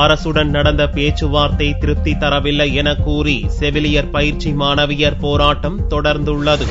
அரசுடன் நடந்த பேச்சுவார்த்தை திருப்தி தரவில்லை என கூறி செவிலியர் பயிற்சி மாணவியர் போராட்டம் தொடர்ந்துள்ளது.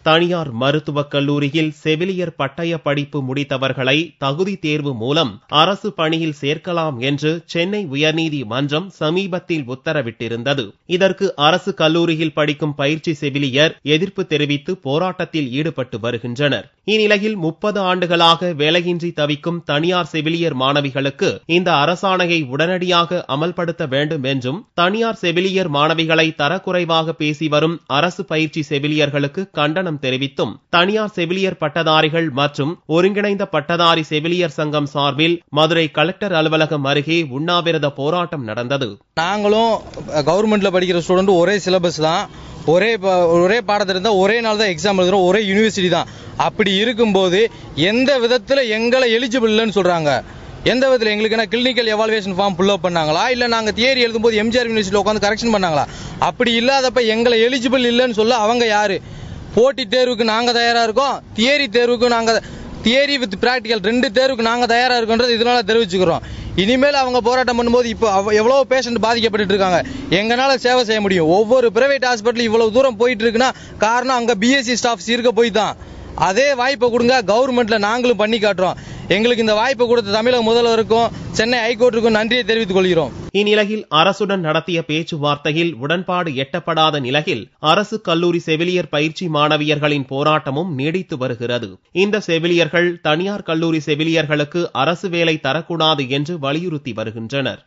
தனியார் மருத்துவக் கல்லூரியில் செவிலியர் பட்டய படிப்பு முடித்தவர்களை தகுதி தேர்வு மூலம் அரசு பணியில் சேர்க்கலாம் என்று சென்னை உயர்நீதிமன்றம் சமீபத்தில் உத்தரவிட்டிருந்தது. இதற்கு அரசு கல்லூரியில் படிக்கும் பயிற்சி செவிலியர் எதிர்ப்பு தெரிவித்து போராட்டத்தில் ஈடுபட்டு வருகின்றனர். இந்நிலையில் 30 ஆண்டுகளாக வேலையின்றி தவிக்கும் தனியார் செவிலியர் மாணவிகளுக்கு இந்த அரசாணையை உடனடியாக அமல்படுத்த வேண்டும் என்றும், தனியார் செவிலியர் மாணவிகளை தரக்குறைவாக பேசி வரும் அரசு பயிற்சி செவிலியர்களுக்கு கண்டனம் தெரிவித்தும் தனியார் செவிலியர் பட்டதாரிகள் மற்றும் ஒருங்கிணைந்த பட்டதாரி செவிலியர் சங்கம் சார்பில் மதுரை கலெக்டர் அலுவலகம் அருகே உண்ணாவிரத போராட்டம் நடந்தது. நாங்களும் கவர்மெண்ட்ல படிக்கிற ஸ்டூடெண்ட் ஒரே சிலபஸ் தான், ஒரே பாடத்திட்டம் தான், ஒரே நாள் தான் எக்ஸாம் எழுதுறோம், ஒரே யூனிவர்சிட்டி தான். அப்படி இருக்கும்போது எந்த விதத்துல எங்களை எலிஜிபிள் இல்லைன்னு சொல்றாங்க? எந்த விதத்தில் எங்களுக்கு என்ன clinical evaluation form fill up பண்ணாங்களா, இல்ல நாங்க தியரி எழுதும்போது எம்ஜிஆர் யூனிவர்சிட்டியில் உட்காந்து கரெக்ஷன் பண்ணாங்களா? அப்படி இல்லாதப்ப எங்களை எலிஜிபிள் இல்லைன்னு சொல்ல அவங்க யாரு? போட்டி தேர்வுக்கு நாங்க தயாரா இருக்கோம், தியரி தேர்வுக்கு நாங்க தியரி வித் பிராக்டிகல் 2 தேர்வுக்கு நாங்க தயாரா இருக்கோன்றது இதனால தெரிவிச்சுக்கிறோம். இனிமேல் அவங்க போராட்டம் பண்ணும்போது இப்போ எவ்வளவு பேஷண்ட் பாதிக்கப்பட்டு இருக்காங்க, எங்கனால சேவை செய்ய முடியும்? ஒவ்வொரு பிரைவேட் ஹாஸ்பிட்டல் இவ்வளவு தூரம் போயிட்டு இருக்குன்னா காரணம் அங்க பிஎஸ்சி ஸ்டாஃப்ஸ் இருக்க போய் தான். அதே வாய்ப்பை கொடுங்க, கவர்மெண்ட்ல நாங்களும் பண்ணி காட்டுறோம். எங்களுக்கு இந்த வாய்ப்பை கொடுத்த தமிழக முதல்வருக்கும் சென்னை ஹைகோர்ட்டுக்கும் நன்றியை தெரிவித்துக் கொள்கிறோம். இந்நிலையில் அரசுடன் நடத்திய பேச்சுவார்த்தையில் உடன்பாடு எட்டப்படாத நிலையில் அரசு கல்லூரி செவிலியர் பயிற்சி மாணவியர்களின் போராட்டமும் நீடித்து வருகிறது. இந்த செவிலியர்கள் தனியார் கல்லூரி செவிலியர்களுக்கு அரசு வேலை தரக்கூடாது என்று வலியுறுத்தி வருகின்றனர்.